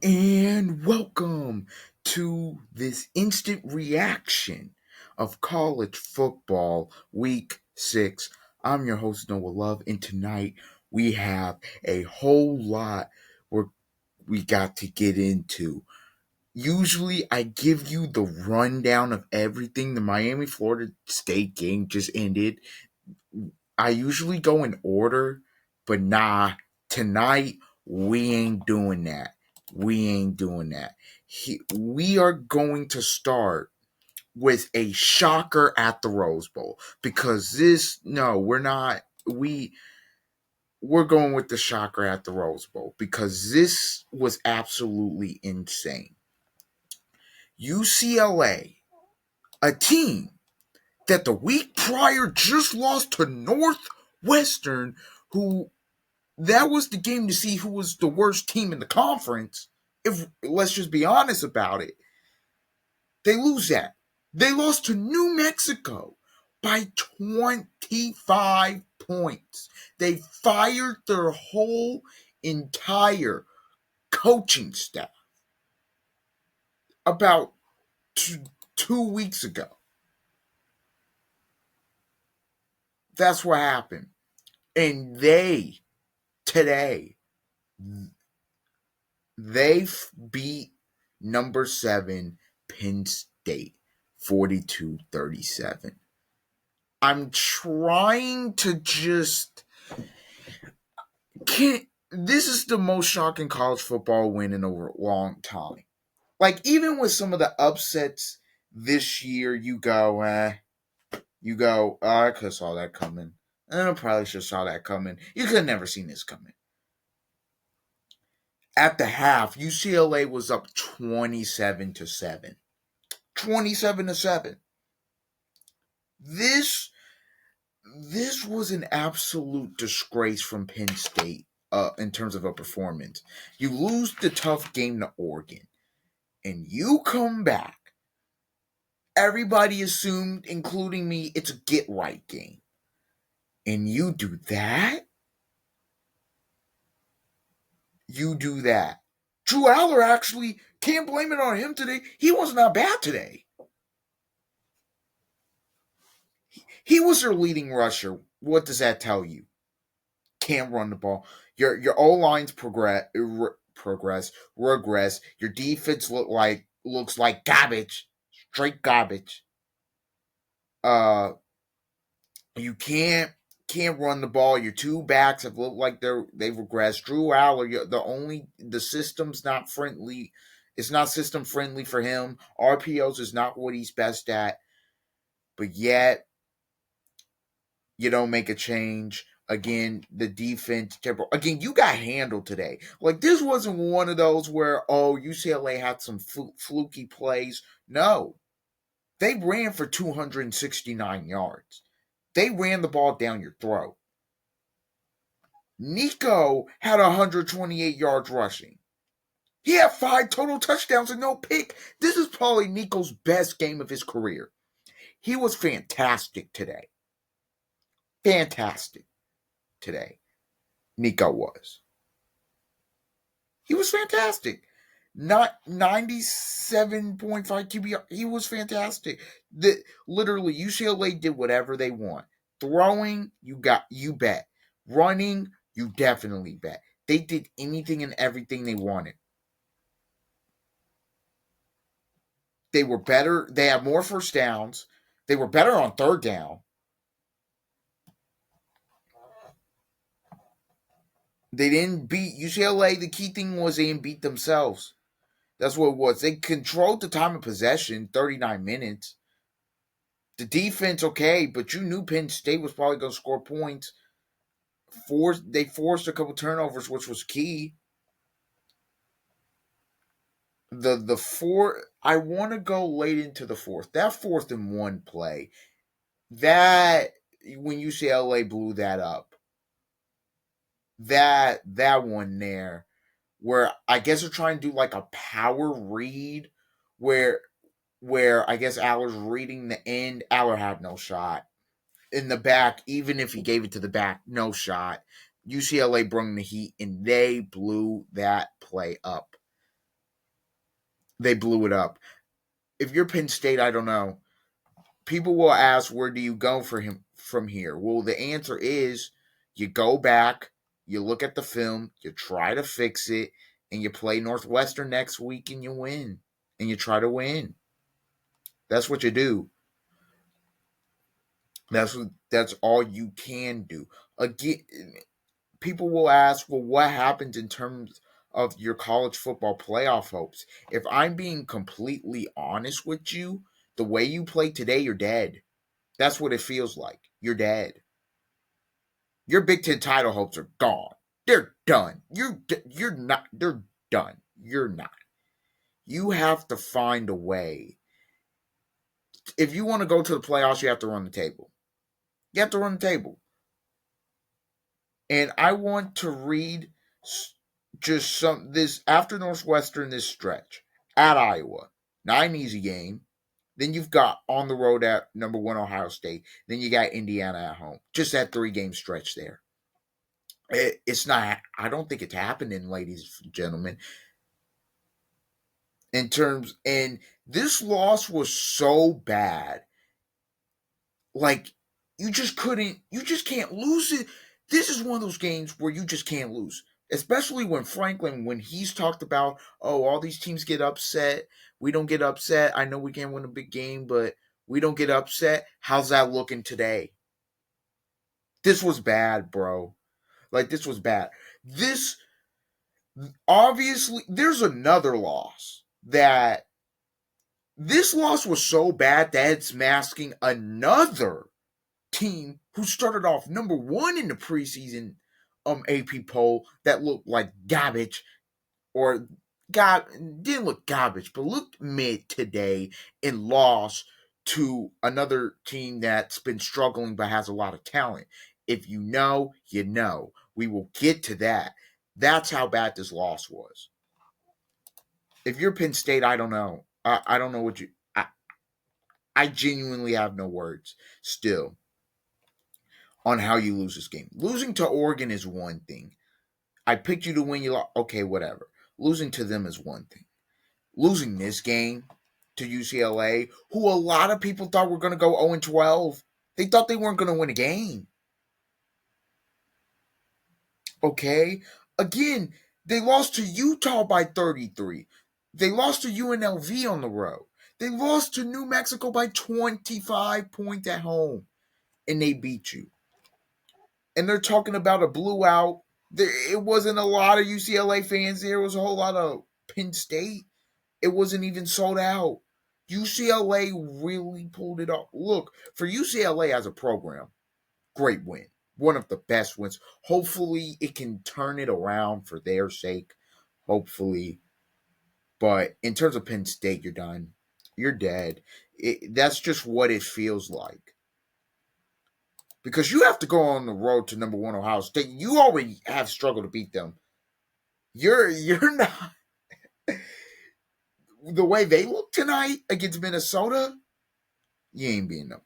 And welcome to this instant reaction of college football week 6. I'm your host, Noah Love, and tonight we have a whole lot we got to get into. Usually, I give you the rundown of everything. The Miami Florida State game just ended. I usually go in order, but nah, tonight we ain't doing that. We ain't doing that. We are going to start with a shocker at the Rose Bowl because we're not. We're going with the shocker at the Rose Bowl because this was absolutely insane. UCLA, a team that the week prior just lost to Northwestern, who that was the game to see who was the worst team in the conference. If let's just be honest about it, they lose that. They lost to New Mexico by 25 points. They fired their whole entire coaching staff about 2 weeks ago. That's what happened. And today, they beat number 7 Penn State 42-37. I'm trying to just can't this is the most shocking college football win in a long time. Like, even with some of the upsets this year, I could have saw that coming. I probably should have saw that coming. You could have never seen this coming. At the half, UCLA was up 27-7. 27-7. This was an absolute disgrace from Penn State in terms of a performance. You lose the tough game to Oregon, and you come back. Everybody assumed, including me, it's a get right game. And you do that? You do that. Drew Aller actually can't blame it on him today. He was not bad today. He was their leading rusher. What does that tell you? Can't run the ball. Your O lines regress. Your defense looks like garbage, straight garbage. You can't run the ball. Your two backs have looked like they've regressed. Drew Aller, the system's not friendly. It's not system friendly for him. RPOs is not what he's best at. But yet, you don't make a change. Again, the defense, again, you got handled today. Like, this wasn't one of those where, UCLA had some fluky plays. No. They ran for 269 yards. They ran the ball down your throat. Nico had 128 yards rushing. He had 5 total touchdowns and no pick. This is probably Nico's best game of his career. He was fantastic today. Fantastic today. Nico was. He was fantastic. Not 97.5 QBR. He was fantastic. Literally, UCLA did whatever they want. Throwing, you bet. Running, you definitely bet. They did anything and everything they wanted. They were better. They had more first downs. They were better on third down. They didn't beat UCLA. The key thing was they didn't beat themselves. That's what it was. They controlled the time of possession, 39 minutes. The defense, okay, but you knew Penn State was probably going to score points. They forced a couple turnovers, which was key. The four, I want to go late into the fourth. That 4th-and-1 play, that when UCLA blew that up, that one there, where I guess they're trying to do like a power read, where I guess Aller's reading the end. Aller had no shot. In the back, even if he gave it to the back, no shot. UCLA brought the heat, and they blew that play up. They blew it up. If you're Penn State, I don't know. People will ask, where do you go for him from here? Well, the answer is you go back, you look at the film, you try to fix it, and you play Northwestern next week and you win. And you try to win. That's what you do. That's all you can do. Again, people will ask, well, what happens in terms of your college football playoff hopes? If I'm being completely honest with you, the way you play today, you're dead. That's what it feels like. You're dead. Your Big Ten title hopes are gone. They're done. You're not. They're done. You're not. You have to find a way. If you want to go to the playoffs, you have to run the table. You have to run the table. And I want to read just some this after Northwestern this stretch at Iowa. Not an easy game. Then you've got on the road at number one Ohio State. Then you got Indiana at home. Just that 3 game stretch there. It's not. I don't think it's happening, ladies and gentlemen. In terms, and this loss was so bad. Like you just couldn't. You just can't lose it. This is one of those games where you just can't lose. Especially when Franklin, when he's talked about, oh, all these teams get upset. We don't get upset. I know we can't win a big game, but we don't get upset. How's that looking today? This was bad, bro. Like, this was bad. This, obviously, there's another loss that, this loss was so bad that it's masking another team who started off number one in the preseason AP poll that looked like garbage, or God didn't look garbage, but looked mid today and lost to another team that's been struggling but has a lot of talent. If you know, you know. We will get to that. That's how bad this loss was. If you're Penn State, I don't know. I don't know what you. I genuinely have no words still on how you lose this game. Losing to Oregon is one thing. I picked you to win. You lost. Okay, whatever. Losing to them is one thing. Losing this game to UCLA, who a lot of people thought were going to go 0-12. They thought they weren't going to win a game. Okay? Again, they lost to Utah by 33. They lost to UNLV on the road. They lost to New Mexico by 25 points at home. And they beat you. And they're talking about a blowout. It wasn't a lot of UCLA fans there. It was a whole lot of Penn State. It wasn't even sold out. UCLA really pulled it off. Look, for UCLA as a program, great win. One of the best wins. Hopefully, it can turn it around for their sake. Hopefully. But in terms of Penn State, you're done. You're dead. That's just what it feels like. Because you have to go on the road to number one Ohio State. You already have struggled to beat them. You're not. The way they look tonight against Minnesota, you ain't beating them.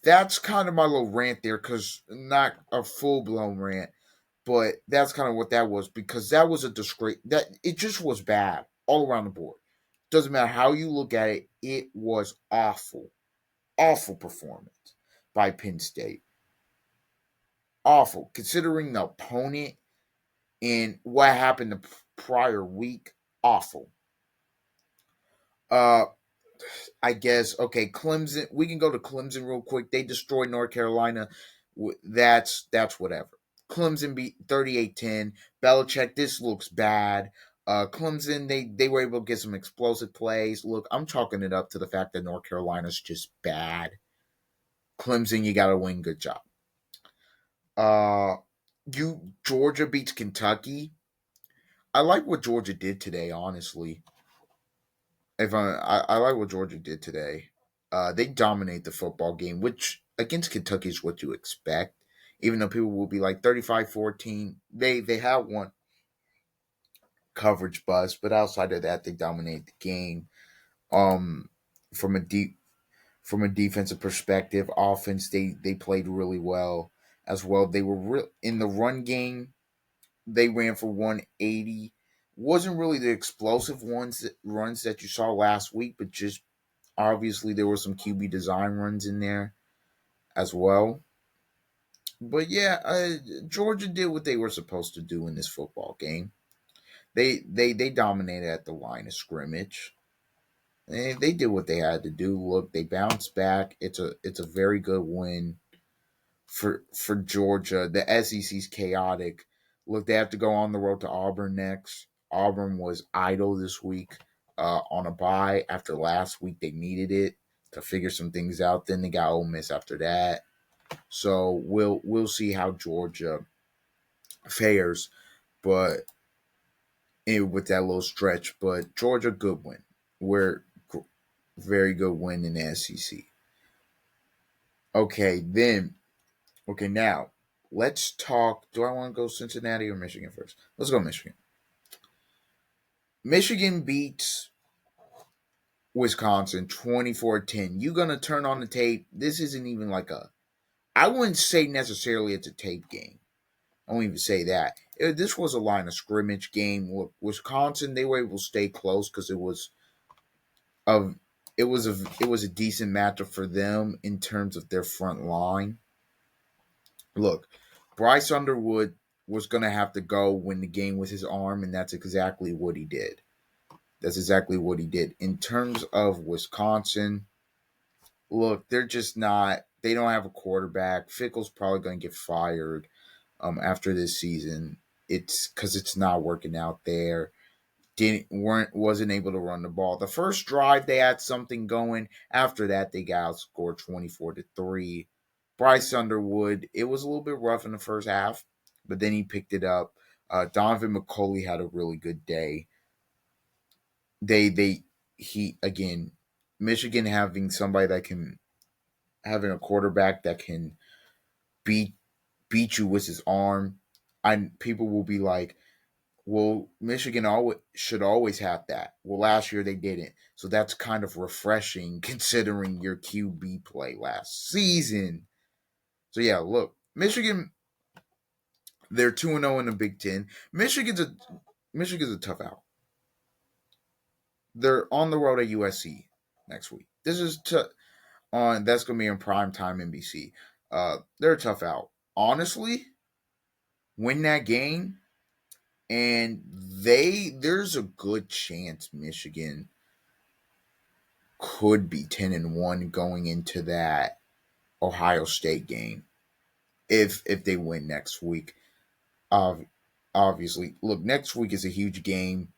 That's kind of my little rant there, because not a full blown rant, but that's kind of what that was, because that was a disgrace. That it just was bad all around the board. Doesn't matter how you look at it, it was awful, awful performance by Penn State. Awful, considering the opponent and what happened the prior week. Awful. Uh, I guess, okay, Clemson. We can go to Clemson real quick. They destroyed North Carolina. That's whatever. Clemson beat 38-10. Belichick, this looks bad. Clemson, they were able to get some explosive plays. Look, I'm chalking it up to the fact that North Carolina's just bad. Clemson, you got to win. Good job. Georgia beats Kentucky. I like what Georgia did today, honestly. If I like what Georgia did today. They dominate the football game, which against Kentucky is what you expect. Even though people will be like 35-14, they have one coverage bust, but outside of that, they dominate the game. Um, from a defensive perspective, offense they played really well as well. They were in the run game. They ran for 180 Wasn't really the explosive runs that you saw last week, but just obviously there were some QB design runs in there as well. But yeah, Georgia did what they were supposed to do in this football game. They dominated at the line of scrimmage. They did what they had to do. Look, they bounced back. It's a very good win for Georgia. The SEC's chaotic. Look, they have to go on the road to Auburn next. Auburn was idle this week on a bye after last week. They needed it to figure some things out. Then they got Ole Miss after that. So we'll see how Georgia fares, but with that little stretch. But Georgia, good win. We're very good win in the SEC. Okay, then okay now let's talk. Do I want to go Cincinnati or Michigan first? Let's go Michigan. Michigan beats Wisconsin 24-10. You gonna turn on the tape? This isn't even like a. I wouldn't say necessarily it's a tape game. I won't even say that. This was a line of scrimmage game. Look, Wisconsin, they were able to stay close because of it was a decent matchup for them in terms of their front line. Look, Bryce Underwood was going to have to go win the game with his arm, and that's exactly what he did. That's exactly what he did. In terms of Wisconsin, look, they're just not. They don't have a quarterback. Fickle's probably going to get fired after this season. It's because it's not working out there. Wasn't able to run the ball. The first drive they had something going. After that, they got outscored 24-3. Bryce Underwood, it was a little bit rough in the first half, but then he picked it up. Donovan McCulley had a really good day. He again, Michigan having a quarterback that can beat beat you with his arm. People will be like, well, Michigan should always have that. Well, last year they didn't. So that's kind of refreshing considering your QB play last season. So yeah, look, Michigan, they're 2-0 in the Big Ten. Michigan's a tough out. They're on the road at USC next week. This is on that's gonna be in prime time NBC. They're a tough out. Honestly, win that game, and there's a good chance Michigan could be 10-1 going into that Ohio State game if they win next week. Obviously, look, next week is a huge game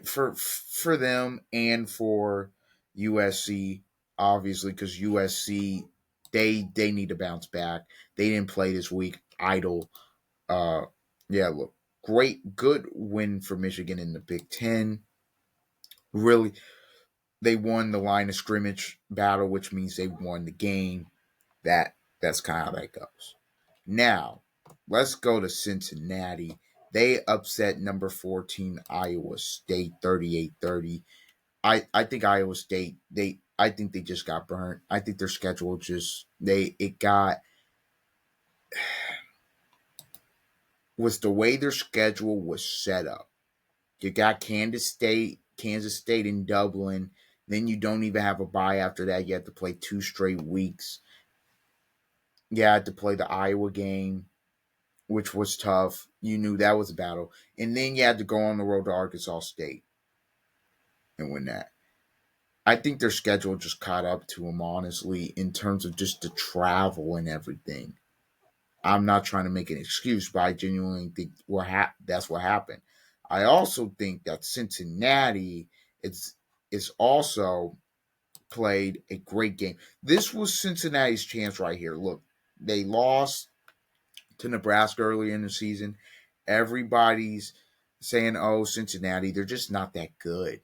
for them and for USC. Obviously, because USC they need to bounce back. They didn't play this week. Idle. Uh, yeah. Look, good win for Michigan in the Big Ten. Really, they won the line of scrimmage battle, which means they won the game. That's kind of how that goes. Now, let's go to Cincinnati. They upset number 14 Iowa State 38-30. I think Iowa State I think they just got burnt. I think their schedule just it got was the way their schedule was set up. You got Kansas State in Dublin. Then you don't even have a bye after that. You have to play 2 straight weeks. You had to play the Iowa game, which was tough. You knew that was a battle. And then you had to go on the road to Arkansas State and win that. I think their schedule just caught up to them, honestly, in terms of just the travel and everything. I'm not trying to make an excuse, but I genuinely think that's what happened. I also think that Cincinnati is also played a great game. This was Cincinnati's chance right here. Look, they lost to Nebraska earlier in the season. Everybody's saying, "Oh, Cincinnati, they're just not that good."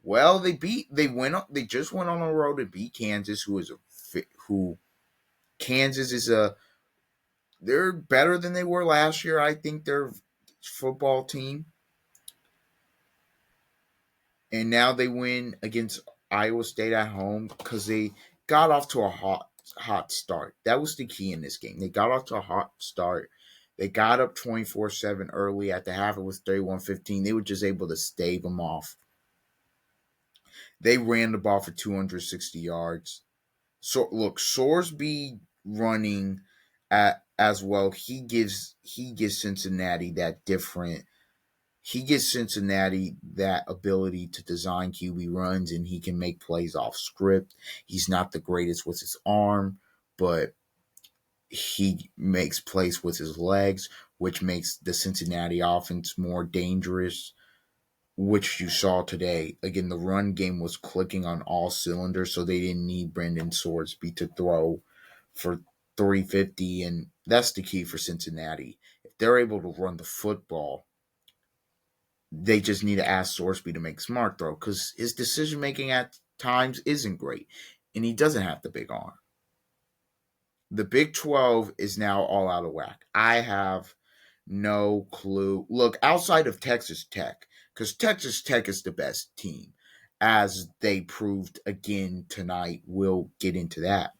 Well, they just went on a road to beat Kansas, who Kansas is they're better than they were last year. I think their football team, and now they win against Iowa State at home because they got off to a hot start. That was the key in this game. They got off to a hot start. They got up 24-7 early. At the half, it was 31-15. They were just able to stave them off. They ran the ball for 260 yards. So look, Sorsby running as well. He gives Cincinnati that different. He gives Cincinnati that ability to design QB runs, and he can make plays off script. He's not the greatest with his arm, but he makes plays with his legs, which makes the Cincinnati offense more dangerous, which you saw today. Again, the run game was clicking on all cylinders, so they didn't need Brendan Sorsby to throw for 350, and that's the key for Cincinnati. If they're able to run the football, they just need to ask Sorsby to make smart throw because his decision making at times isn't great, and he doesn't have the big arm. The Big 12 is now all out of whack. I have no clue. Look, outside of Texas Tech, because Texas Tech is the best team, as they proved again tonight. We'll get into that.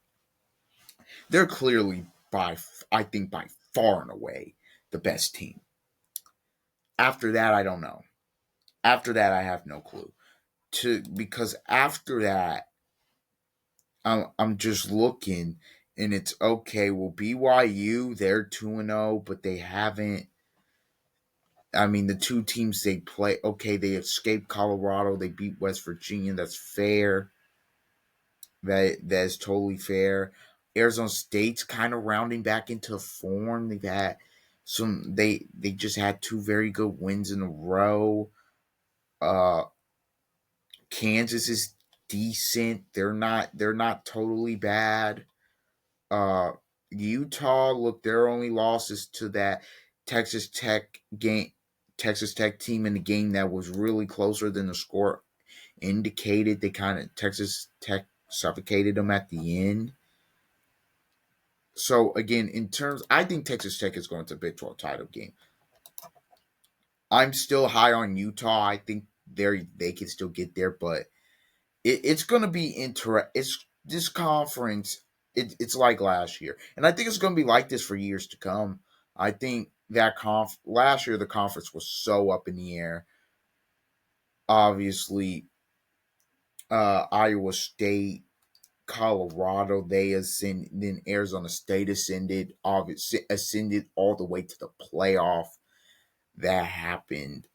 They're clearly I think, by far and away the best team. After that, I don't know. After that, I have no clue. Because after that, I'm just looking, and it's okay. Well, BYU, they're 2-0, but they haven't. I mean, the two teams they play, okay, they escaped Colorado, they beat West Virginia. That's fair. That is totally fair. Arizona State's kind of rounding back into form. They've had some. They just had two very good wins in a row. Uh, Kansas is decent. They're not totally bad. Uh, Utah, look, their only losses to that Texas Tech game, Texas Tech team in the game that was really closer than the score indicated. They kind of Texas Tech suffocated them at the end. So again, in terms, I think Texas Tech is going to the Big 12 title game. I'm still high on Utah. I think they can still get there, but it's going to be interesting. It's this conference. It's like last year, and I think it's going to be like this for years to come. I think that last year the conference was so up in the air. Obviously, Iowa State, Colorado, they ascended. Then Arizona State ascended. Obviously, ascended all the way to the playoff. That happened.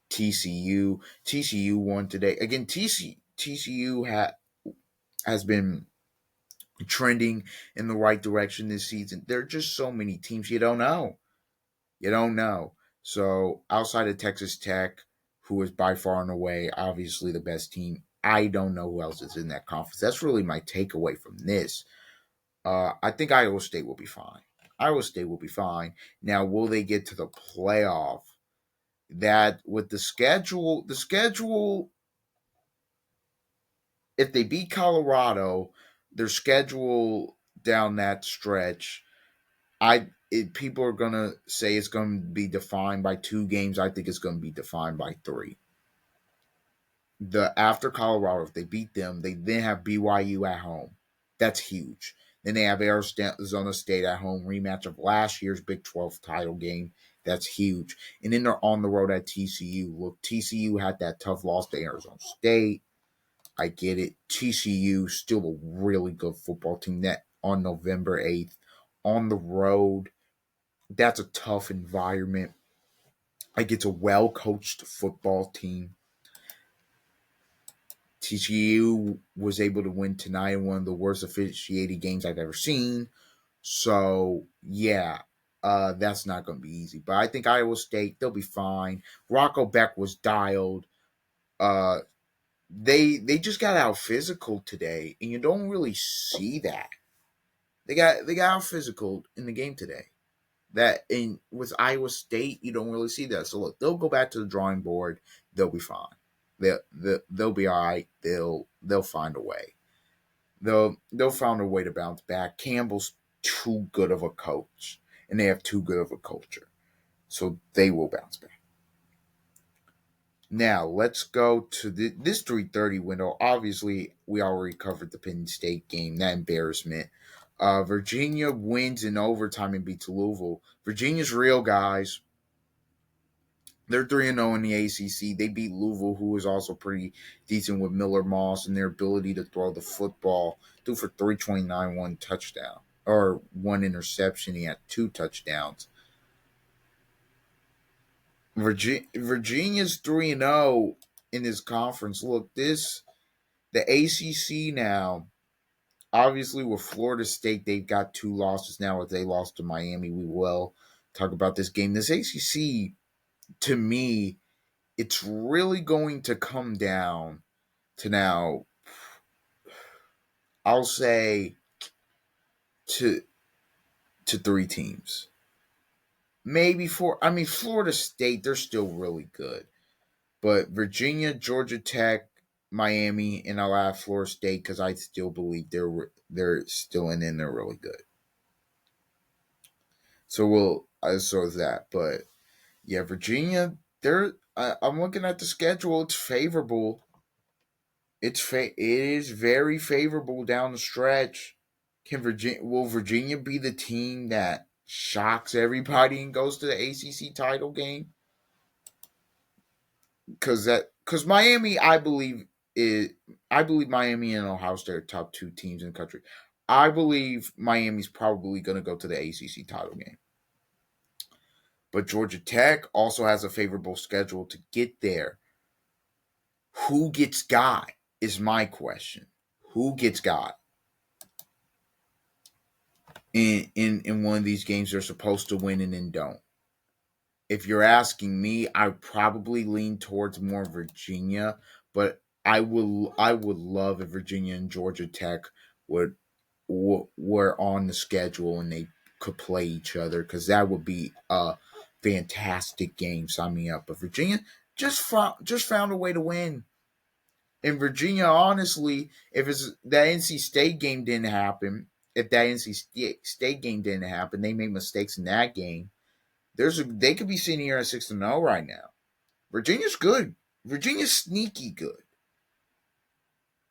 TCU won today. Again, TCU has been trending in the right direction this season. There are just so many teams you don't know. You don't know. So outside of Texas Tech, who is by far and away obviously the best team, I don't know who else is in that conference. That's really my takeaway from this. I think Iowa State will be fine. Iowa State will be fine. Now, will they get to the playoff? That with the schedule, if they beat Colorado, their schedule down that stretch, people are gonna say it's gonna be defined by two games. I think it's gonna be defined by three. The After Colorado, if they beat them, they then have BYU at home. That's huge. Then they have Arizona State at home, rematch of last year's Big 12 title game. That's huge. And then they're on the road at TCU. Look, TCU had that tough loss to Arizona State. I get it. TCU still a really good football team. That on November 8th on the road, that's a tough environment. Like, it's a well coached football team. TCU was able to win tonight in one of the worst officiated games I've ever seen. So yeah, that's not going to be easy. But I think Iowa State, they'll be fine. Rocco Beck was dialed. Uh, they just got out physical today, and you don't really see that. They got out physical in the game today. That in with Iowa State, you don't really see that. So look, they'll go back to the drawing board. They'll be fine. They'll be all right. They'll find a way. They'll find a way to bounce back. Campbell's too good of a coach, and they have too good of a culture, so they will bounce back. Now let's go to this 3:30 window. Obviously, we already covered the Penn State game. That embarrassment. Virginia wins in overtime and beats Louisville. Virginia's real, guys. They're 3-0 in the ACC. They beat Louisville, who is also pretty decent with Miller Moss and their ability to throw the football. Threw for 329, one touchdown. Or one interception. He had two touchdowns. Virginia's 3-0 in this conference. Look, the ACC now, obviously with Florida State, they've got two losses now. If they lost to Miami, we will talk about this game. This ACC, to me, it's really going to come down to now, I'll say, to three teams. Maybe four. I mean, Florida State, they're still really good. But Virginia, Georgia Tech, Miami, and I'll add Florida State because I still believe they're still in and they're really good. So so is that. But yeah, Virginia, I'm looking at the schedule. It's favorable. It is very favorable down the stretch. Will Virginia be the team that shocks everybody and goes to the ACC title game? Because Miami, I believe Miami and Ohio State are top two teams in the country. I believe Miami's probably going to go to the ACC title game. But Georgia Tech also has a favorable schedule to get there. Who gets got is my question. Who gets got in one of these games they're supposed to win and then don't? If you're asking me, I probably lean towards more Virginia, but I would love if Virginia and Georgia Tech were on the schedule and they could play each other because that would be a fantastic game. Sign me up. But Virginia just found a way to win. And Virginia, honestly, if it's that NC State game didn't happen, if that NC State game didn't happen, they made mistakes in that game. They could be sitting here at 6-0 right now. Virginia's good. Virginia's sneaky good.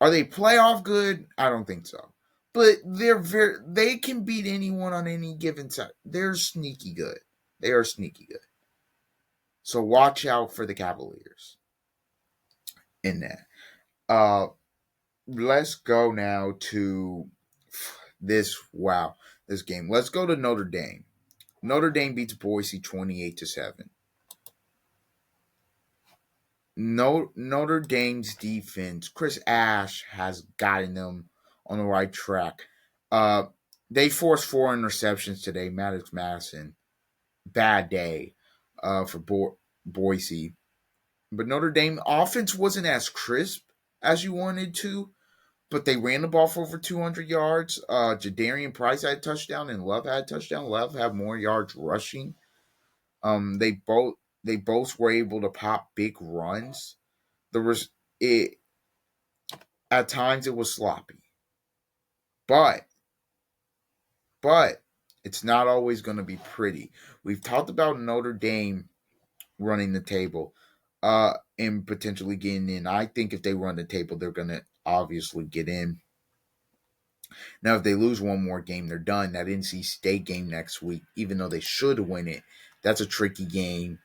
Are they playoff good? I don't think so. But they can beat anyone on any given time. They're sneaky good. They are sneaky good. So watch out for the Cavaliers in that. Let's go now to this game. Let's go to Notre Dame. Notre Dame beats Boise 28-7. Notre Dame's defense, Chris Ash has gotten them on the right track. They forced 4 interceptions today. Maddox Madison, bad day for Boise. But Notre Dame offense wasn't as crisp as you wanted to, but they ran the ball for over 200 yards. Jadarian Price had a touchdown and Love had a touchdown. Love had more yards rushing. They both were able to pop big runs. There was it At times it was sloppy, but it's not always going to be pretty. We've talked about Notre Dame running the table, and potentially getting in. I think if they run the table, they're going to obviously get in. Now, if they lose one more game, they're done. That NC State game next week, even though they should win it, that's a tricky game.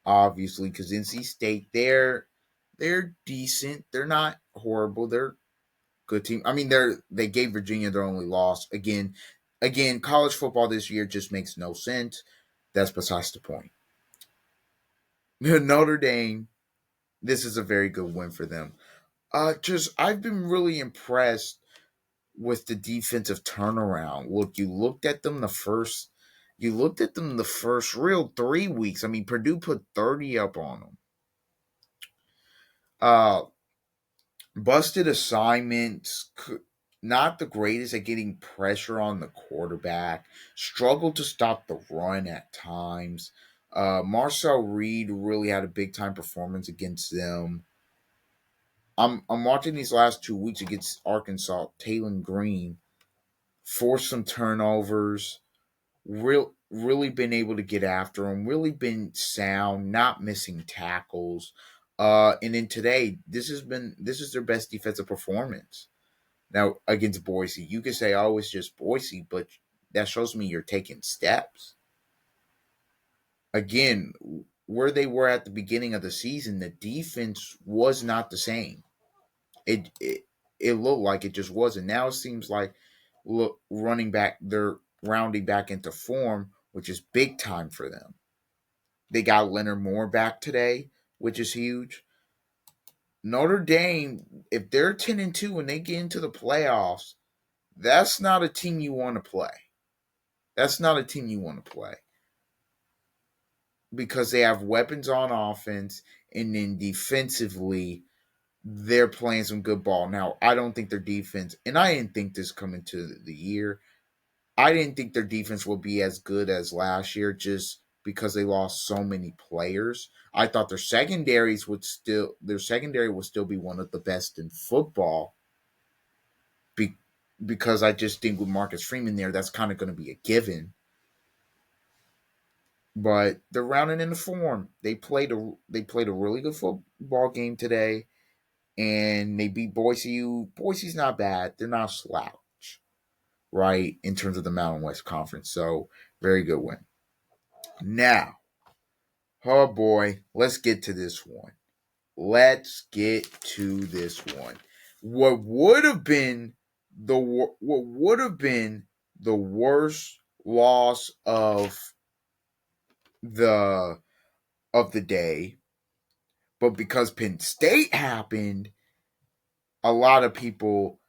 Obviously, because NC State, they're decent. They're not horrible. They're good team. I mean, they gave Virginia their only loss. Again, college football this year just makes no sense. That's besides the point. Notre Dame, this is a very good win for them. I've been really impressed with the defensive turnaround. Look, you looked at them the first real 3 weeks. I mean, Purdue put 30 up on them. Busted assignments, not the greatest at getting pressure on the quarterback, struggled to stop the run at times. Marcel Reed really had a big time performance against them. I'm watching these last 2 weeks against Arkansas. Taylon Green forced some turnovers. Really been able to get after him. Really been sound, not missing tackles. And then today, this is their best defensive performance. Now against Boise, you could say, "Oh, it's just Boise," but that shows me you're taking steps. Again, where they were at the beginning of the season, the defense was not the same. It looked like it just wasn't. Now it seems like look running back, they're rounding back into form, which is big time for them. They got Leonard Moore back today, which is huge. Notre Dame, if they're 10-2 and they get into the playoffs, that's not a team you want to play. That's not a team you want to play because they have weapons on offense, and then defensively they're playing some good ball. Now, I don't think their defense, and I didn't think this coming to the year, I didn't think their defense would be as good as last year just because they lost so many players. I thought their secondary would still be one of the best in football be, because I just think with Marcus Freeman there, that's kind of going to be a given. But they're rounding into form. They played a really good football game today, and they beat Boise. Boise's not bad. They're not a slouch, right, in terms of the Mountain West Conference. So very good win. Now, oh boy, let's get to this one. Let's get to this one. What would have been the worst loss the of the day, but because Penn State happened, a lot of people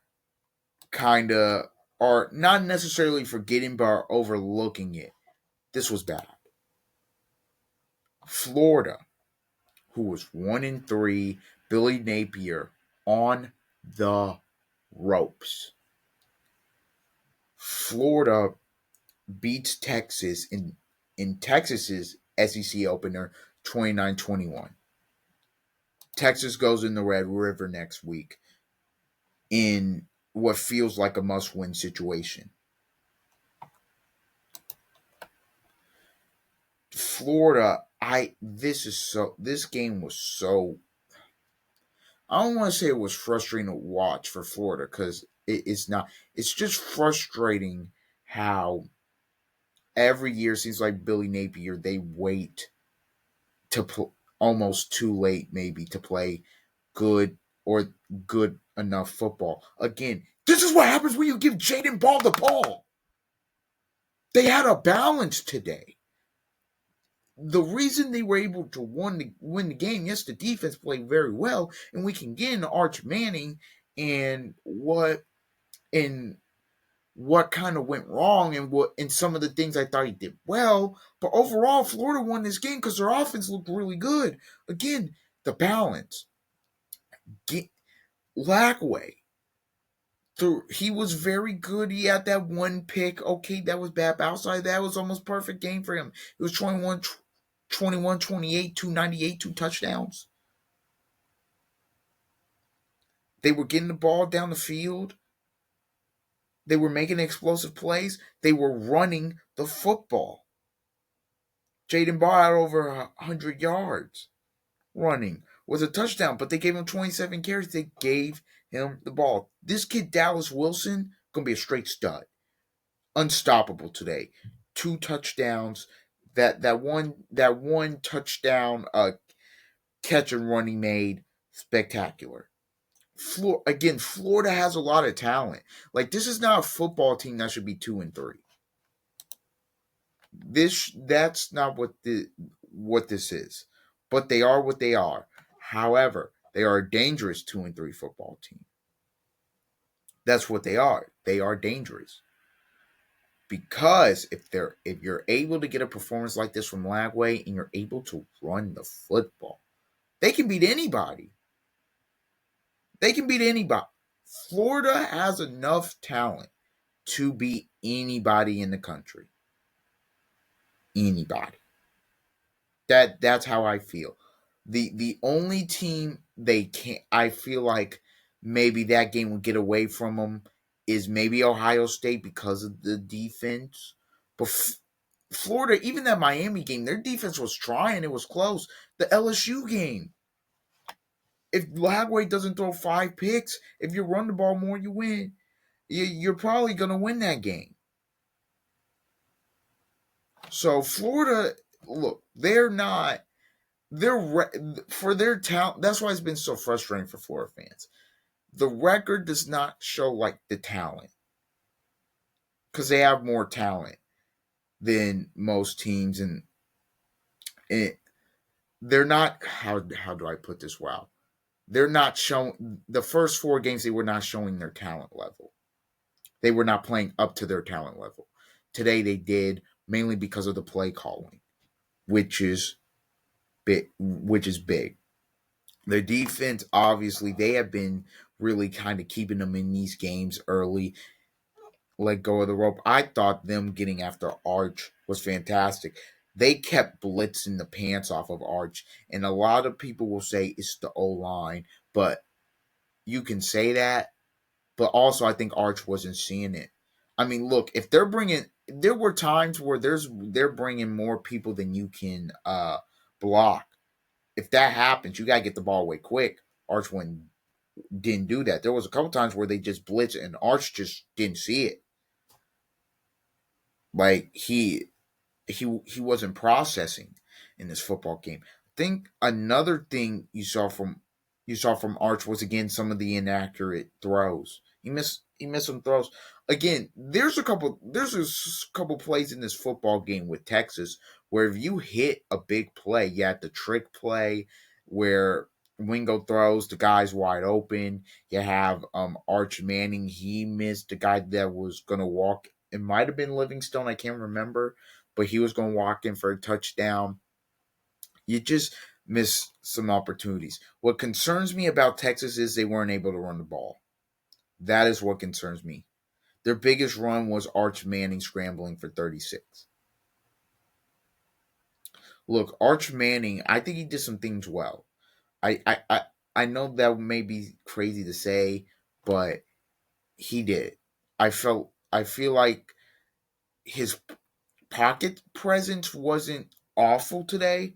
kind of are not necessarily forgetting but are overlooking it. This was bad. Florida, who was 1-3, Billy Napier on the ropes. Florida beats Texas in Texas's SEC opener 29-21. Texas goes in the Red River next week in what feels like a must-win situation. Florida, this game was so, I don't want to say it was frustrating to watch for Florida because it's not. It's just frustrating how every year seems like Billy Napier, they wait almost too late maybe to play good or good enough football. Again, this is what happens when you give Jaden Ball the ball. They had a balance today. The reason they were able to win the game, yes, the defense played very well, and we can get into Arch Manning and and what kind of went wrong and some of the things I thought he did well. But overall, Florida won this game because their offense looked really good. Again, the balance. Lackway. He was very good. He had that one pick. Okay, that was bad. But outside of that, it was almost perfect game for him. It was 21, 28, 298, 2 touchdowns. They were getting the ball down the field. They were making explosive plays. They were running the football. Jaden Ball had over 100 yards running. Was a touchdown, but they gave him 27 carries. They gave him the ball. This kid, Dallas Wilson, going to be a straight stud. Unstoppable today. 2 touchdowns. That one touchdown catch and run he made, spectacular. Florida has a lot of talent. Like, this is not a football team that should be 2-3. That's not what this is. But they are what they are. However, they are a dangerous 2-3 football team. That's what they are. They are dangerous. Because if you're able to get a performance like this from Lagway and you're able to run the football, they can beat anybody. They can beat anybody. Florida has enough talent to beat anybody in the country. Anybody. That's how I feel. The only team they can't, I feel like maybe that game would get away from them is maybe Ohio State because of the defense. But Florida, even that Miami game, their defense was trying. It was close. The LSU game, if Lagway doesn't throw 5 picks, if you run the ball more, you win. You're probably gonna win that game. So Florida, look, they're not. For their talent. That's why it's been so frustrating for Florida fans. The record does not show like the talent because they have more talent than most teams, and it, they're not. How do I put this? Wow, they're not showing the first 4 games. They were not showing their talent level. They were not playing up to their talent level. Today they did, mainly because of the play calling, which is big. Which is big. Their defense, obviously, they have been really kind of keeping them in these games early, let go of the rope. I thought them getting after Arch was fantastic. They kept blitzing the pants off of Arch, and a lot of people will say it's the O line, but you can say that, but also I think Arch wasn't seeing it. I mean, look, if they're bringing, there were times where they're bringing more people than you can block. If that happens, you gotta get the ball away quick. Arch didn't do that. There was a couple times where they just blitzed and Arch just didn't see it. Like he wasn't processing in this football game. I think another thing you saw from Arch was again some of the inaccurate throws. He missed some throws. Again, there's a couple plays in this football game with Texas where if you hit a big play, you had the trick play where Wingo throws the guy's wide open. You have Arch Manning. He missed the guy that was gonna walk. It might have been Livingstone. I can't remember, but he was going to walk in for a touchdown. You just miss some opportunities. What concerns me about Texas is they weren't able to run the ball. That is what concerns me. Their biggest run was Arch Manning scrambling for 36. Look, Arch Manning, I think he did some things well. I know that may be crazy to say, but he did. I feel like his pocket presence wasn't awful today.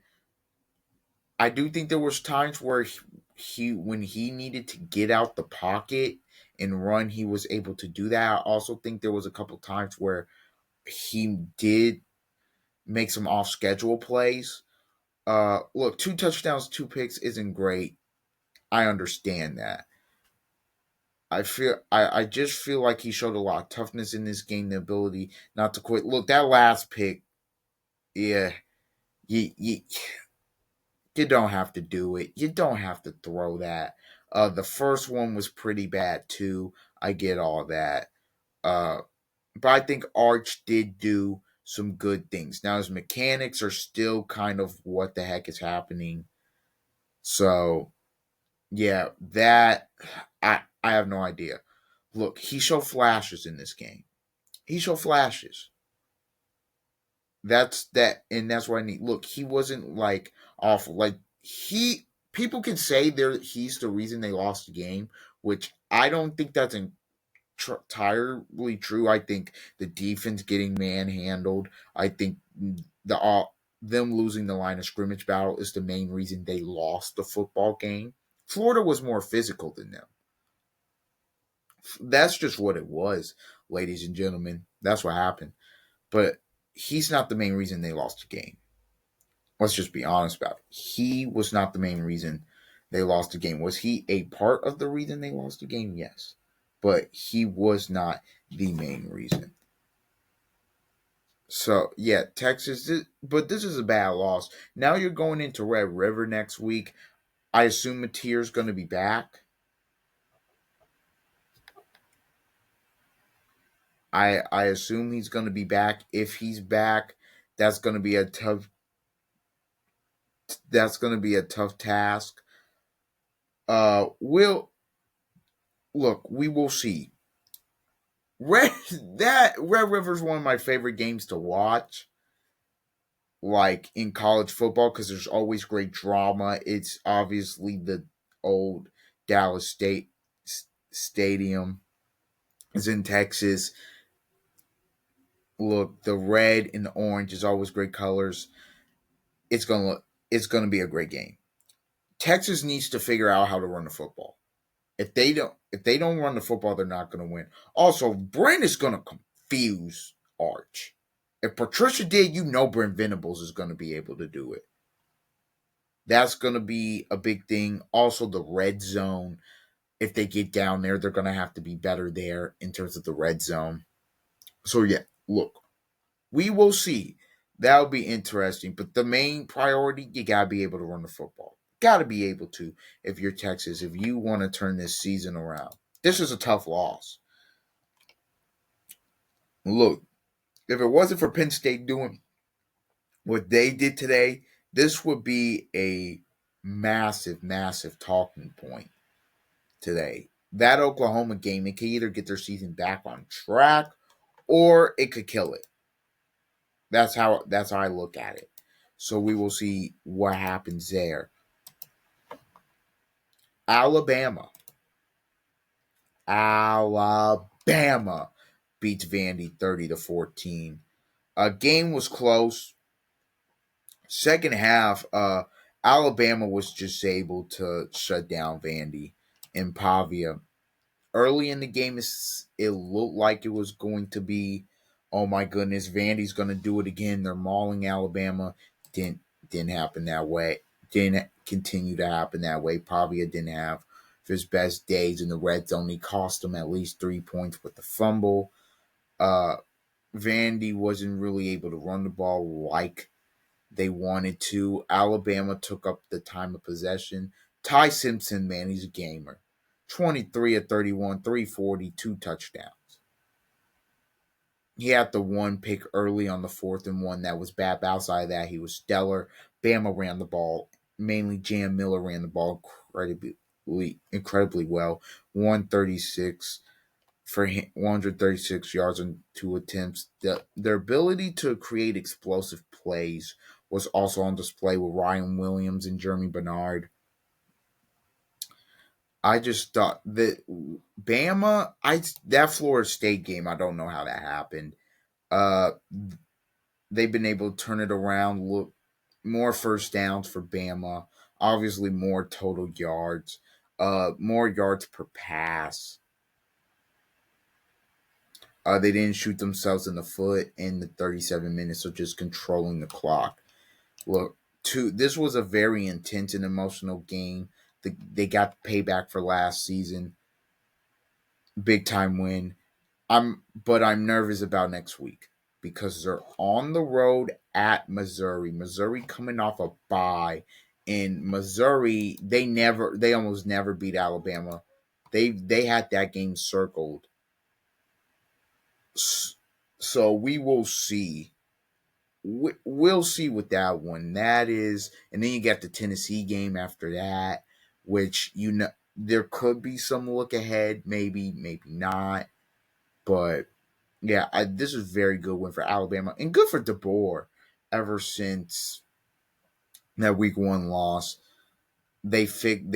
I do think there was times where when he needed to get out the pocket and run, he was able to do that. I also think there was a couple times where he did make some off schedule plays. Look, 2 touchdowns, 2 picks isn't great. I understand that. I just feel like he showed a lot of toughness in this game, the ability not to quit. Look, that last pick, yeah, you you don't have to do it. You don't have to throw that. The first one was pretty bad too. I get all that. Uh, but I think Arch did do some good things. Now his mechanics are still kind of what the heck is happening. So yeah, that I have no idea. Look, he showed flashes in this game. He showed flashes. That's what I need. Look, he wasn't like awful. Like he people can say he's the reason they lost the game, which I don't think that's entirely true. I think the defense getting manhandled. I think them losing the line of scrimmage battle is the main reason they lost the football game. Florida was more physical than them. That's just what it was, ladies and gentlemen. That's what happened. But he's not the main reason they lost the game. Let's just be honest about it. He was not the main reason they lost the game. Was he a part of the reason they lost the game? Yes. But he was not the main reason. So, yeah, Texas, but this is a bad loss. Now you're going into Red River next week. I assume Mateer's going to be back. I assume he's going to be back. If he's back, that's going to be a tough task. We'll look, we will see. Red Red River is one of my favorite games to watch, like in college football, because there's always great drama. It's obviously the old Dallas Stadium. It's in Texas. Look, the red and the orange is always great colors. It's gonna be a great game. Texas needs to figure out how to run the football. If they don't run the football, they're not going to win. Also, Brent is going to confuse Arch. If Patricia did, Brent Venables is going to be able to do it. That's going to be a big thing. Also, the red zone. If they get down there, they're going to have to be better there in terms of the red zone. So yeah, look, we will see. That'll be interesting. But the main priority, you gotta be able to run the football. Gotta be able to if you're Texas, if you want to turn this season around. This is a tough loss. Look, if it wasn't for Penn State doing what they did today, this would be a massive, massive talking point today. That Oklahoma game, it could either get their season back on track or it could kill it. That's how I look at it. So we will see what happens there. Alabama. Alabama beats Vandy 30-14. Game was close. Second half, Alabama was just able to shut down Vandy and Pavia. Early in the game, it looked like it was going to be, oh my goodness, Vandy's going to do it again. They're mauling Alabama. Didn't happen that way. Didn't continue to happen that way. Pavia didn't have his best days in the red zone. He cost them at least 3 points with the fumble. Vandy wasn't really able to run the ball like they wanted to. Alabama took up the time of possession. Ty Simpson, man, he's a gamer. 23 of 31, 340, 2 touchdowns. He had the one pick early on the 4th and 1 that was bad. But outside of that, he was stellar. Bama ran the ball. Mainly Jam Miller ran the ball incredibly well. 136 for 136 yards and 2 attempts. Their ability to create explosive plays was also on display with Ryan Williams and Jeremy Bernard. I just thought that Bama, that Florida State game, I don't know how that happened. Uh, they've been able to turn it around. Look, more first downs for Bama. Obviously, more total yards. More yards per pass. They didn't shoot themselves in the foot in the 37 minutes of just controlling the clock. Look, this was a very intense and emotional game. They got payback for last season. Big time win. But I'm nervous about next week because they're on the road at Missouri. Missouri coming off a bye. In Missouri, they almost never beat Alabama. They had that game circled. So we will see. We'll see what that one that is, and then you got the Tennessee game after that, which there could be some look ahead, maybe not, but yeah, this is a very good win for Alabama and good for DeBoer. Ever since that Week 1 loss, they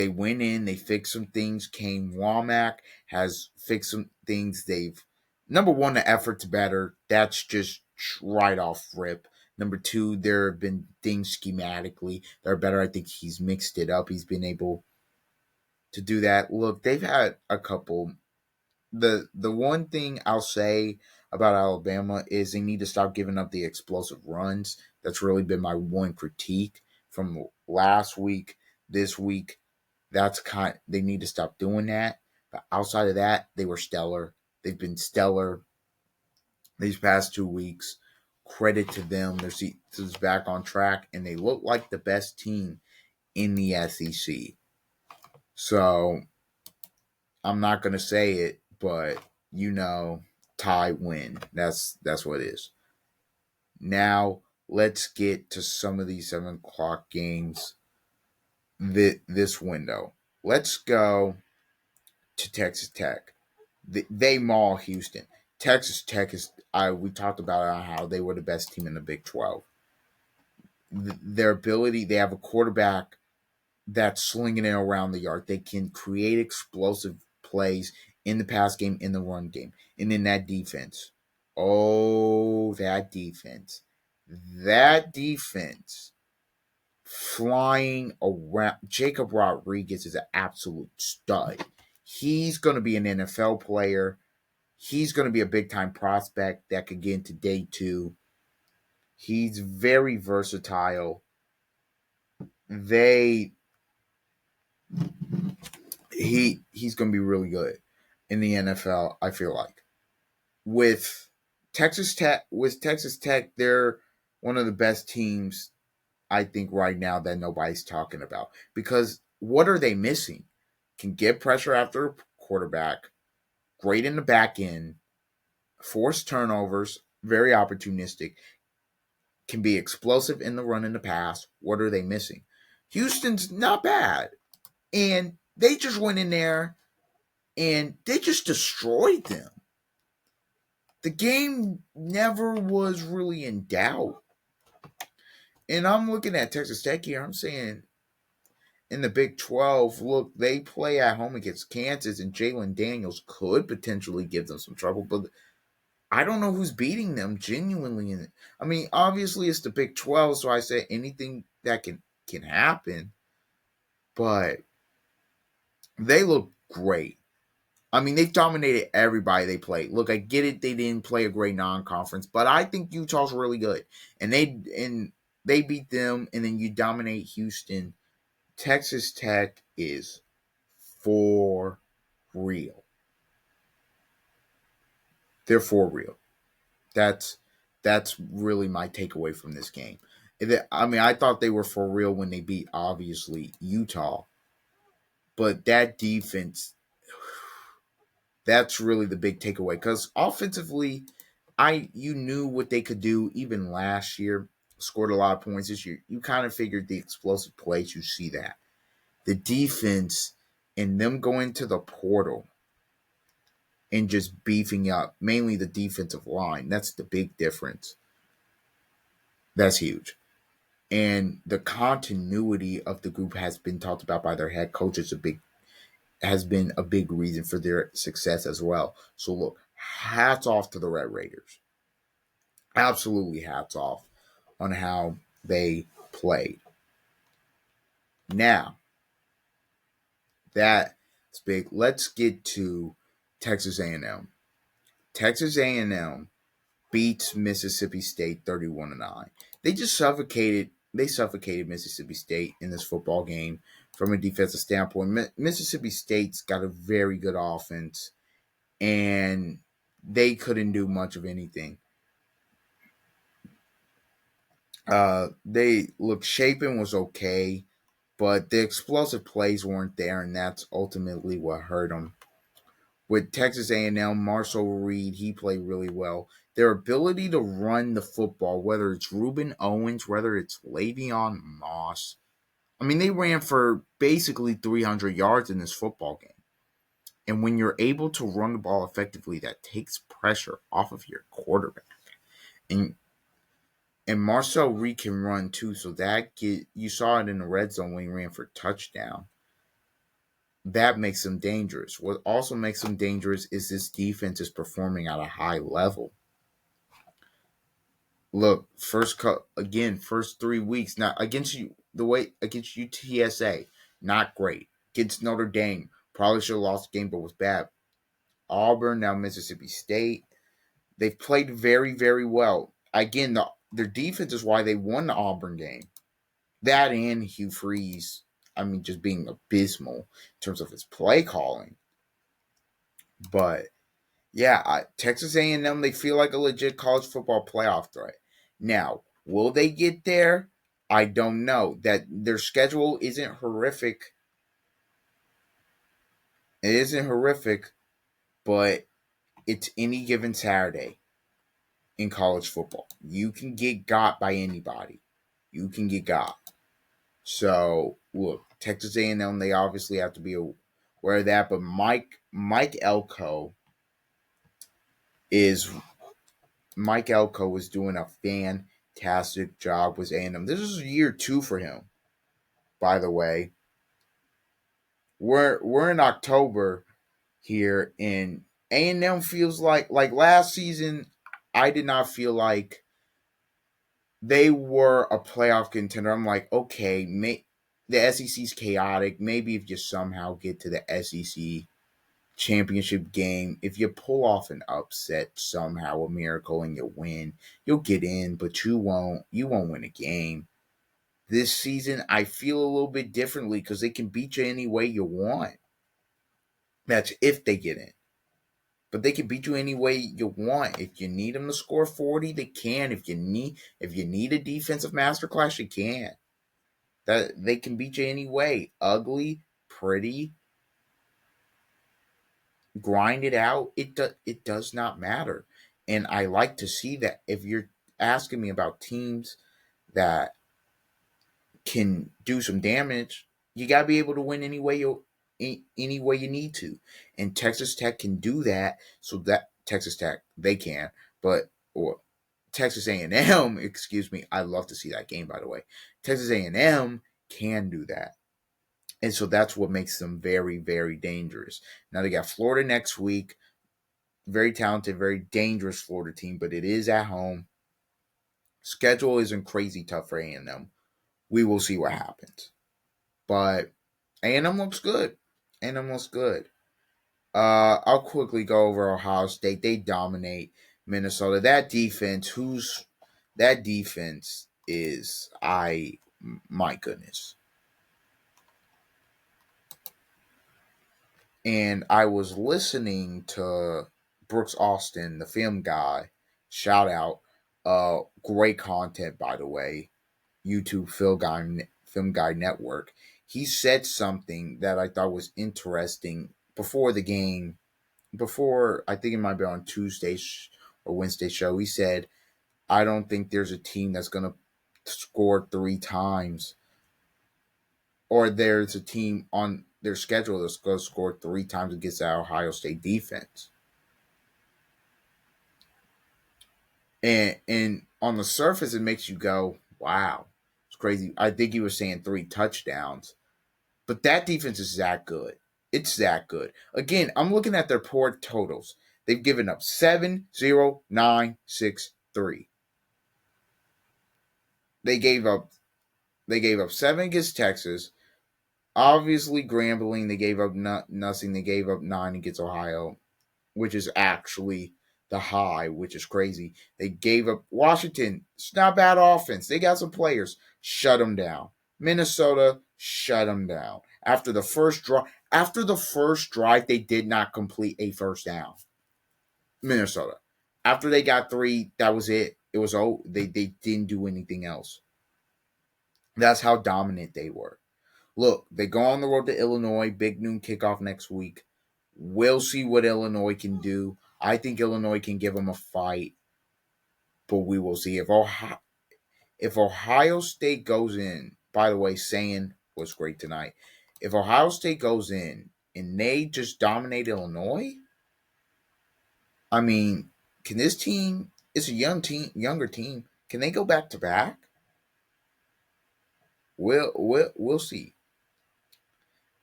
went in, they fixed some things. Kane Womack has fixed some things. They've number one, the effort's better. That's just right off rip. Number two, there have been things schematically that are better. I think he's mixed it up. He's been able to do that. Look, they've had a couple. The one thing I'll say about Alabama is they need to stop giving up the explosive runs. That's really been my one critique from last week, this week. They need to stop doing that. But outside of that, they were stellar. They've been stellar these past 2 weeks. Credit to them. Their season's back on track, and they look like the best team in the SEC. So I'm not gonna say it, but tie win. That's what it is. Now let's get to some of these 7 o'clock games this window. Let's go to Texas Tech. They maul Houston. Texas Tech we talked about how they were the best team in the Big 12. Their ability, they have a quarterback that's slinging it around the yard. They can create explosive plays in the pass game, in the run game, and in that defense. Oh, that defense. That defense flying around. Jacob Rodriguez is an absolute stud. He's going to be an NFL player. He's going to be a big time prospect that could get into day two. He's very versatile. They he's going to be really good in the NFL, I feel like. With Texas Tech, they're one of the best teams I think right now that nobody's talking about. Because what are they missing? Can get pressure after a quarterback, great in the back end, force turnovers, very opportunistic, can be explosive in the run and the pass. What are they missing? Houston's not bad. And they just went in there and they just destroyed them. The game never was really in doubt. And I'm looking at Texas Tech here. I'm saying in the Big 12, look, they play at home against Kansas, and Jalen Daniels could potentially give them some trouble. But I don't know who's beating them genuinely. I mean, obviously it's the Big 12, so I say anything that can happen. But they look great. I mean, they've dominated everybody they played. Look, I get it; they didn't play a great non-conference, but I think Utah's really good, and they beat them, and then you dominate Houston. Texas Tech is for real. They're for real. That's that's really my takeaway from this game. I mean, I thought they were for real when they beat obviously Utah, but that defense, that's really the big takeaway. Because offensively, you knew what they could do even last year. Scored a lot of points this year. You kind of figured the explosive plays. You see that the defense and them going to the portal and just beefing up, mainly the defensive line. That's the big difference. That's huge. And the continuity of the group has been talked about by their head coach has been a big reason for their success as well. So look, hats off to the Red Raiders. Absolutely hats off on how they played. Now, that's big. Let's get to Texas A&M. Texas A&M beats Mississippi State 31-9. They suffocated Mississippi State in this football game from a defensive standpoint. Mississippi State's got a very good offense, and they couldn't do much of anything. They look Chapin was okay, but the explosive plays weren't there, and that's ultimately what hurt them. With Texas A&M, Marshall Reed, he played really well. Their ability to run the football, whether it's Reuben Owens, whether it's Le'Veon Moss, I mean, they ran for basically 300 yards in this football game. And when you're able to run the ball effectively, that takes pressure off of your quarterback. And Marcel Reed can run too, so you saw it in the red zone when he ran for touchdown. That makes them dangerous. What also makes them dangerous is this defense is performing at a high level. Look, first 3 weeks now against against UTSA, not great. Against Notre Dame, probably should have lost the game, but was bad. Auburn, now Mississippi State, they've played very, very well. Again, their defense is why they won the Auburn game. That and Hugh Freeze, I mean, just being abysmal in terms of his play calling. But yeah, Texas A&M, they feel like a legit college football playoff threat. Now, will they get there? I don't know. That their schedule isn't horrific. It isn't horrific, but it's any given Saturday in college football. You can get got by anybody. You can get got. So look, Texas A&M, they obviously have to be aware of that. But Mike Elko is doing a fantastic job with A&M. This is year 2 for him, by the way. We're in October here, and A&M feels like last season. I did not feel like they were a playoff contender. I'm like, okay, the SEC's chaotic. Maybe if you somehow get to the SEC championship game, if you pull off an upset somehow, a miracle, and you win, you'll get in, but you won't. You won't win a game. This season, I feel a little bit differently because they can beat you any way you want. That's if they get in. But they can beat you any way you want. If you need them to score 40, they can. If you need a defensive masterclass, you can. That they can beat you any way. Ugly, pretty, grind it out. It does not matter. And I like to see that. If you're asking me about teams that can do some damage, you gotta be able to win any way you need to. And Texas Tech can do that. So that Texas Tech, they can, but or Texas A&M, excuse me. I love to see that game, by the way. Texas A&M can do that. And so that's what makes them very, very dangerous. Now they got Florida next week. Very talented, very dangerous Florida team, but it is at home. Schedule isn't crazy tough for A&M. We will see what happens. But A&M looks good. A&M looks good. I'll quickly go over Ohio State. They dominate Minnesota. That defense is my goodness. And I was listening to Brooks Austin, the film guy. Shout out. Great content, by the way. YouTube Film Guy Network. He said something that I thought was interesting before the game. Before, I think it might be on Tuesday or Wednesday show. He said, "I don't think there's a team that's gonna score 3 times, or there's a team on their schedule that's gonna score 3 times against that Ohio State defense." And on the surface, it makes you go, "Wow, it's crazy." I think he was saying 3 touchdowns. But that defense is that good. It's that good. Again, I'm looking at their poor totals. They've given up 7-0-9-6-3. They gave up 7 against Texas. Obviously, Grambling, they gave up nothing. They gave up 9 against Ohio, which is actually the high, which is crazy. They gave up Washington. It's not bad offense. They got some players. Shut them down. Minnesota, shut them down. After the first drive, they did not complete a first down. Minnesota. After they got 3, that was it. It was they didn't do anything else. That's how dominant they were. Look, they go on the road to Illinois, big noon kickoff next week. We'll see what Illinois can do. I think Illinois can give them a fight, but we will see. If Ohio State goes in, by the way, saying was great tonight. If Ohio State goes in and they just dominate Illinois, I mean, can this team? It's a younger team. Can they go back to back? We'll see.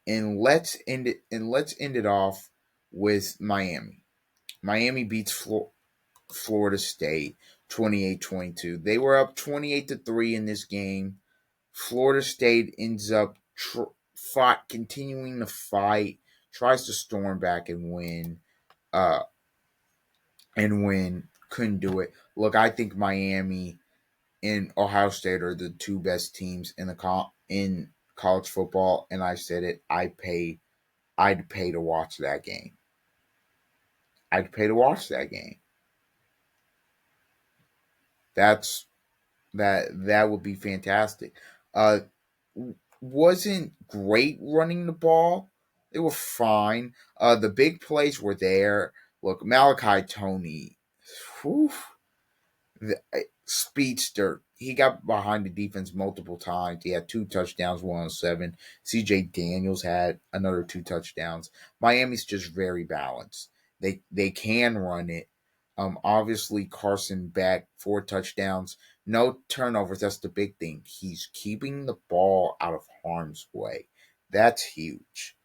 And let's end it off with Miami. Miami beats Florida State 28-22. They were up 28-3 in this game. Florida State ends up continuing to fight, tries to storm back and win. Uh, couldn't do it. Look, I think Miami and Ohio State are the 2 best teams in college football, and I said it. I'd pay to watch that game. I'd pay to watch that game. That would be fantastic. Uh, wasn't great running the ball. They were fine. The big plays were there. Look, Malachi Tony, whew, the speedster. He got behind the defense multiple times. He had 2 touchdowns, 107. CJ Daniels had another 2 touchdowns. Miami's just very balanced. They can run it. Obviously Carson Beck, 4 touchdowns, no turnovers. That's the big thing. He's keeping the ball out of harm's way. That's huge.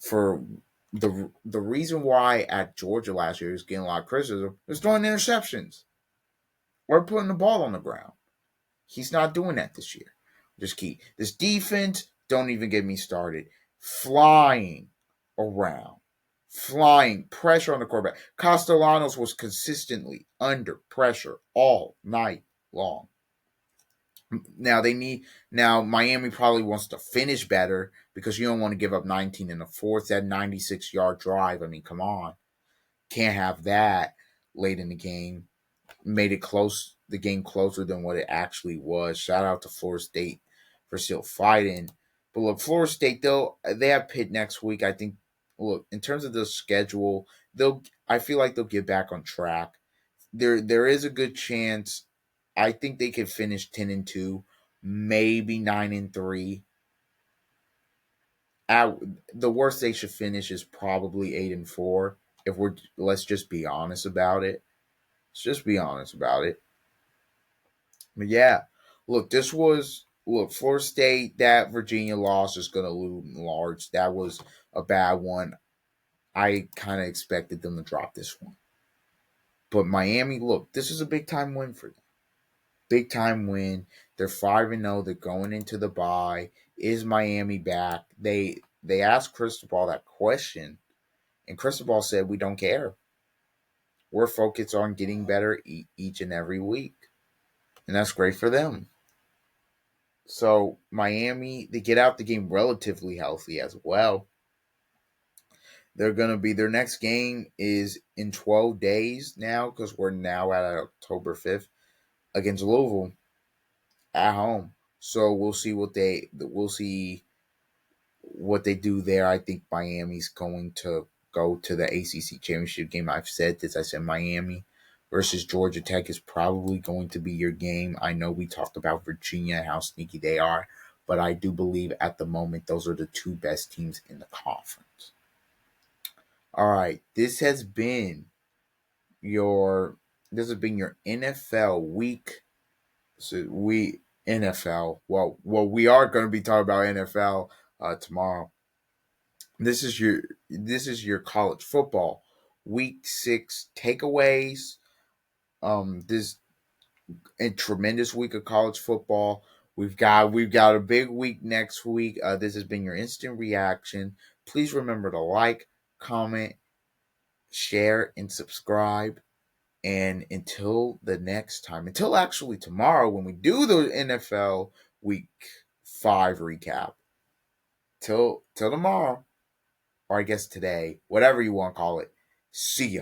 For the reason why at Georgia last year he was getting a lot of criticism was throwing interceptions or putting the ball on the ground. He's not doing that this year. Just key. This defense, don't even get me started. Flying around. Flying pressure on the quarterback. Castellanos was consistently under pressure all night long. Now they need now Miami probably wants to finish better because you don't want to give up 19 in the fourth. That 96-yard drive. I mean, come on. Can't have that late in the game. Made it close, the game closer than what it actually was. Shout out to Florida State for still fighting. But look, Florida State though, they have Pitt next week. I think look, in terms of the schedule, I feel like they'll get back on track. There is a good chance. I think they could finish 10-2, maybe 9-3. At, the worst they should finish is probably 8-4. If we're let's just be honest about it. Let's just be honest about it. But yeah, look, Florida State, that Virginia loss is going to loom large. That was a bad one. I kind of expected them to drop this one. But Miami, look, this is a big time win for them. Big time win. They're 5-0. They're going into the bye. Is Miami back? They asked Cristobal that question, and Cristobal said, "We don't care. We're focused on getting better each and every week." And that's great for them. So Miami, they get out the game relatively healthy as well. They're gonna be their next game is in 12 days now because we're now at October 5th against Louisville at home. So we'll see what they do there. I think Miami's going to go to the ACC championship game. I've said this. I said Miami versus Georgia Tech is probably going to be your game. I know we talked about Virginia, how sneaky they are, but I do believe at the moment those are the two best teams in the conference. All right, your NFL week. So we are going to be talking about NFL tomorrow. This is your college football week 6 takeaways. This a tremendous week of college football. We've got a big week next week. This has been your instant reaction. Please remember to like, comment, share, and subscribe. And until the next time, until actually tomorrow when we do the NFL Week 5 recap. Till tomorrow, or I guess today, whatever you want to call it. See ya.